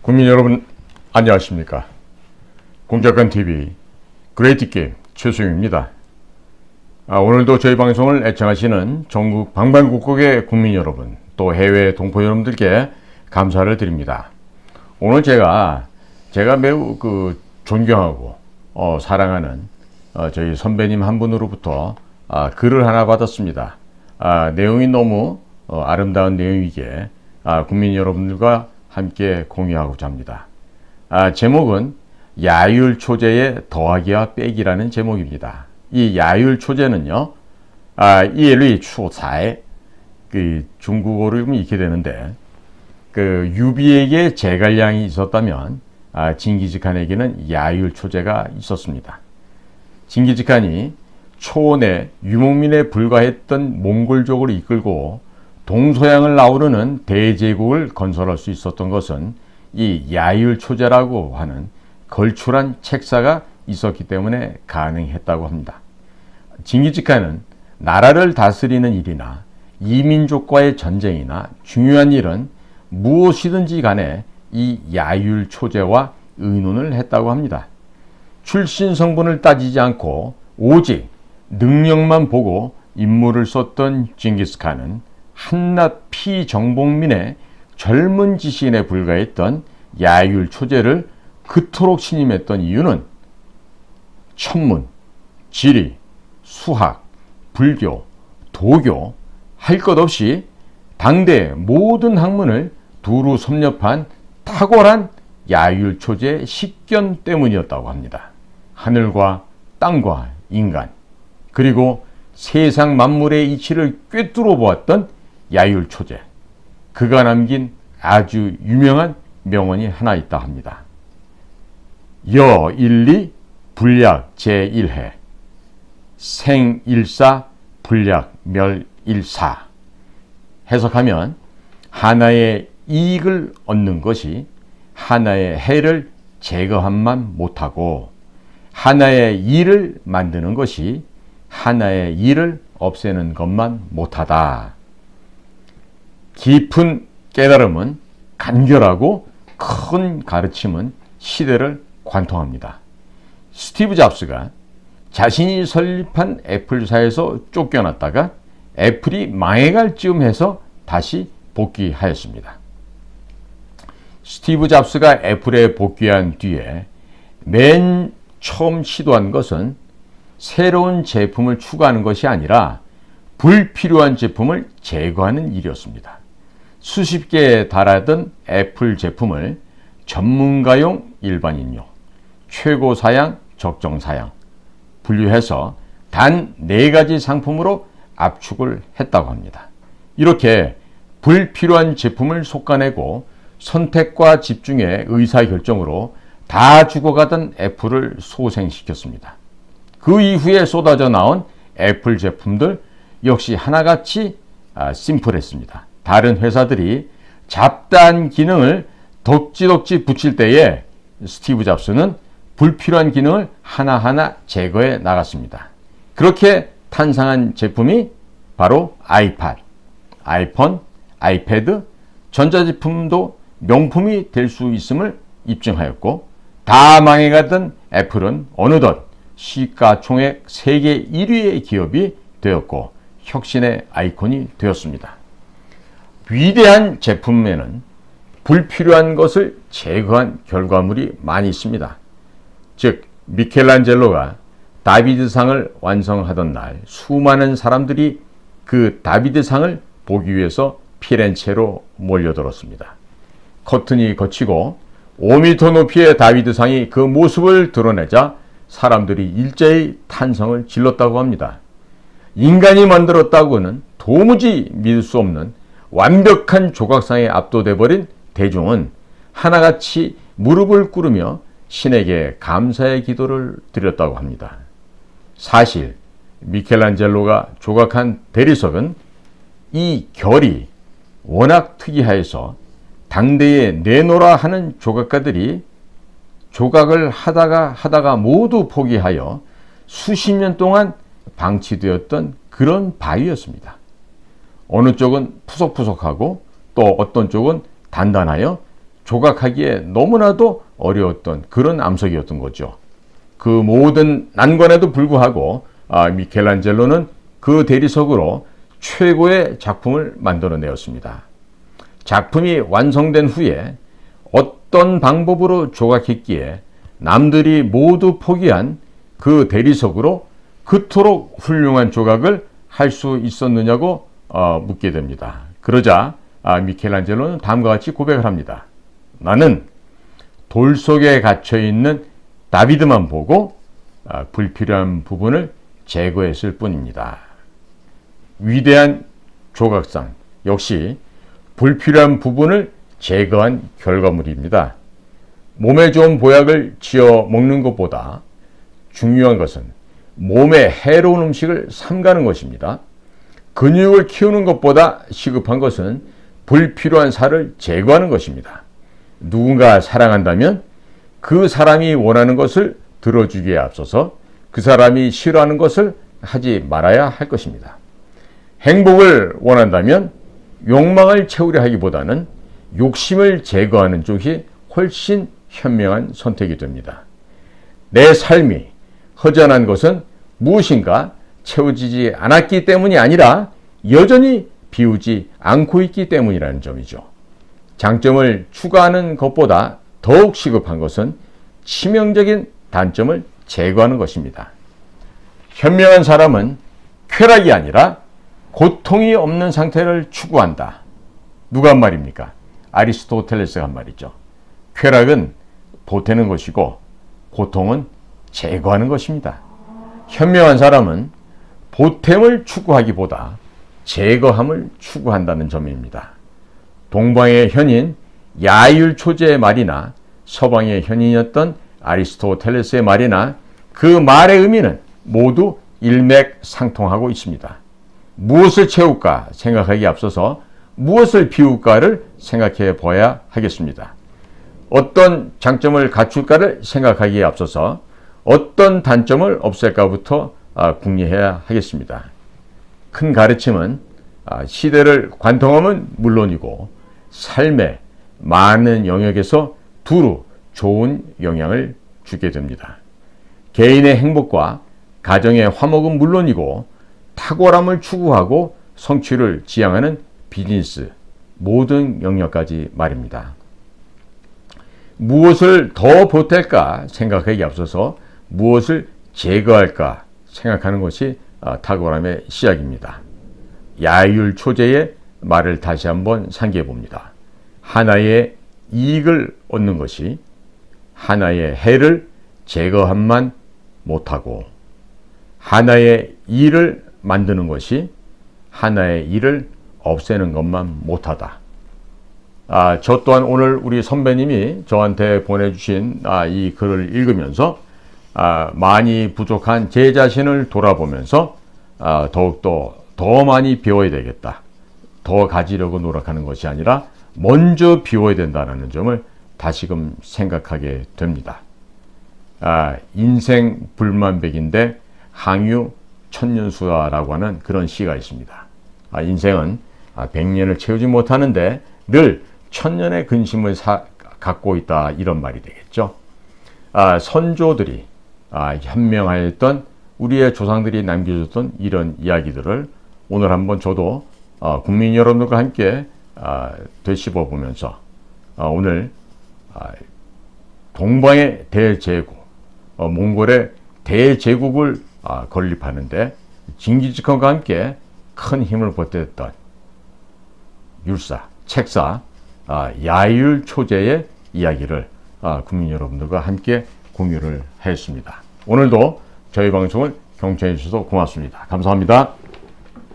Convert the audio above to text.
국민 여러분 안녕하십니까. 공작관TV 그레이트게임 최수영입니다. 오늘도 저희 방송을 애청하시는 전국 방방곡곡의 국민 여러분, 또 해외 동포 여러분들께 감사를 드립니다. 오늘 제가 매우 존경하고 사랑하는 저희 선배님 한 분으로부터 글을 하나 받았습니다. 내용이 너무 아름다운 내용이기에 국민 여러분들과 함께 공유하고자 합니다. 제목은 야율초제의 더하기와 빼기라는 제목입니다. 이 야율초제는요, 이엘리 추사의 중국어로 읽게 되는데, 유비에게 제갈량이 있었다면 징기즈칸에게는 야율초제가 있었습니다. 징기즈칸이 초원에 유목민에 불과했던 몽골족을 이끌고 동서양을 아우르는 대제국을 건설할 수 있었던 것은 이 야율초제라고 하는 걸출한 책사가 있었기 때문에 가능했다고 합니다. 징기즈칸은 나라를 다스리는 일이나 이민족과의 전쟁이나 중요한 일은 무엇이든지 간에 이 야율초제와 의논을 했다고 합니다. 출신 성분을 따지지 않고 오직 능력만 보고 임무를 썼던 징기스칸은 한낱 피정복민의 젊은 지식인에 불과했던 야율초제를 그토록 신임했던 이유는 천문, 지리, 수학, 불교, 도교 할 것 없이 당대 모든 학문을 두루 섭렵한 탁월한 야율초제의 식견 때문이었다고 합니다. 하늘과 땅과 인간, 그리고 세상 만물의 이치를 꿰뚫어 보았던 야율초제, 그가 남긴 아주 유명한 명언이 하나 있다 합니다. 여일리 불약 제1해 생일사 불약 멸일사. 해석하면 하나의 이익을 얻는 것이 하나의 해를 제거함만 못하고, 하나의 일을 만드는 것이 하나의 일을 없애는 것만 못하다. 깊은 깨달음은 간결하고 큰 가르침은 시대를 관통합니다. 스티브 잡스가 자신이 설립한 애플사에서 쫓겨났다가 애플이 망해갈 즈음 해서 다시 복귀하였습니다. 스티브 잡스가 애플에 복귀한 뒤에 맨 처음 시도한 것은 새로운 제품을 추가하는 것이 아니라 불필요한 제품을 제거하는 일이었습니다. 수십 개에 달하던 애플 제품을 전문가용, 일반인용, 최고 사양, 적정 사양 분류해서 단 4가지 상품으로 압축을 했다고 합니다. 이렇게 불필요한 제품을 솎아내고 선택과 집중의 의사결정으로 다 죽어가던 애플을 소생시켰습니다. 그 이후에 쏟아져 나온 애플 제품들 역시 하나같이 심플했습니다. 다른 회사들이 잡다한 기능을 덕지덕지 붙일 때에 스티브 잡스는 불필요한 기능을 하나하나 제거해 나갔습니다. 그렇게 탄생한 제품이 바로 아이팟, 아이폰, 아이패드, 전자제품도 명품이 될 수 있음을 입증하였고, 다 망해가던 애플은 어느덧 시가총액 세계 1위의 기업이 되었고 혁신의 아이콘이 되었습니다. 위대한 제품에는 불필요한 것을 제거한 결과물이 많이 있습니다. 즉 미켈란젤로가 다비드상을 완성하던 날 수많은 사람들이 그 다비드상을 보기 위해서 피렌체로 몰려들었습니다. 커튼이 걷히고 5m 높이의 다비드상이 그 모습을 드러내자 사람들이 일제히 탄성을 질렀다고 합니다. 인간이 만들었다고는 도무지 믿을 수 없는 완벽한 조각상에 압도돼 버린 대중은 하나같이 무릎을 꿇으며 신에게 감사의 기도를 드렸다고 합니다. 사실 미켈란젤로가 조각한 대리석은 이 결이 워낙 특이하여서 당대에 내놓으라 하는 조각가들이 조각을 하다가 모두 포기하여 수십 년 동안 방치되었던 그런 바위였습니다. 어느 쪽은 푸석푸석하고 또 어떤 쪽은 단단하여 조각하기에 너무나도 어려웠던 그런 암석이었던 거죠. 그 모든 난관에도 불구하고 미켈란젤로는 그 대리석으로 최고의 작품을 만들어내었습니다. 작품이 완성된 후에 어떤 방법으로 조각했기에 남들이 모두 포기한 그 대리석으로 그토록 훌륭한 조각을 할 수 있었느냐고 묻게 됩니다. 그러자 미켈란젤로는 다음과 같이 고백을 합니다. 나는 돌 속에 갇혀있는 다비드만 보고 불필요한 부분을 제거했을 뿐입니다. 위대한 조각상 역시 불필요한 부분을 제거한 결과물입니다. 몸에 좋은 보약을 지어 먹는 것보다 중요한 것은 몸에 해로운 음식을 삼가는 것입니다. 근육을 키우는 것보다 시급한 것은 불필요한 살을 제거하는 것입니다. 누군가 사랑한다면 그 사람이 원하는 것을 들어주기에 앞서서 그 사람이 싫어하는 것을 하지 말아야 할 것입니다. 행복을 원한다면 욕망을 채우려 하기보다는 욕심을 제거하는 쪽이 훨씬 현명한 선택이 됩니다. 내 삶이 허전한 것은 무엇인가 채워지지 않았기 때문이 아니라 여전히 비우지 않고 있기 때문이라는 점이죠. 장점을 추가하는 것보다 더욱 시급한 것은 치명적인 단점을 제거하는 것입니다. 현명한 사람은 쾌락이 아니라 고통이 없는 상태를 추구한다. 누가 한 말입니까? 아리스토텔레스가 한 말이죠. 쾌락은 보태는 것이고 고통은 제거하는 것입니다. 현명한 사람은 보탬을 추구하기보다 제거함을 추구한다는 점입니다. 동방의 현인 야율 초제의 말이나 서방의 현인이었던 아리스토텔레스의 말이나 그 말의 의미는 모두 일맥상통하고 있습니다. 무엇을 채울까 생각하기에 앞서서 무엇을 비울까를 생각해 봐야 하겠습니다. 어떤 장점을 갖출까를 생각하기에 앞서서 어떤 단점을 없앨까부터 궁리해야 하겠습니다. 큰 가르침은 시대를 관통하면 물론이고 삶의 많은 영역에서 두루 좋은 영향을 주게 됩니다. 개인의 행복과 가정의 화목은 물론이고 탁월함을 추구하고 성취를 지향하는 비즈니스 모든 영역까지 말입니다. 무엇을 더 보탤까 생각하기에 앞서서 무엇을 제거할까 생각하는 것이 탁월함의 시작입니다. 야율 초제의 말을 다시 한번 상기해 봅니다. 하나의 이익을 얻는 것이 하나의 해를 제거함만 못하고 하나의 일을 만드는 것이 하나의 일을 없애는 것만 못하다. 저 또한 오늘 우리 선배님이 저한테 보내주신 이 글을 읽으면서 많이 부족한 제 자신을 돌아보면서 더욱더 더 많이 비워야 되겠다. 더 가지려고 노력하는 것이 아니라 먼저 비워야 된다는 점을 다시금 생각하게 됩니다. 인생 불만백인데 항유 천년수다라고 하는 그런 시가 있습니다. 인생은 100년을 채우지 못하는데 늘 1000년의 근심을 갖고 있다, 이런 말이 되겠죠. 선조들이 현명하였던 우리의 조상들이 남겨줬던 이런 이야기들을 오늘 한번 저도 국민 여러분들과 함께 되씹어 보면서 오늘 동방의 대제국, 몽골의 대제국을 건립하는데 징기즈칸과 함께 큰 힘을 보탰던 율사, 책사 야율 초제의 이야기를 국민 여러분들과 함께 공유를 했습니다. 오늘도 저희 방송을 경청해 주셔서 고맙습니다. 감사합니다.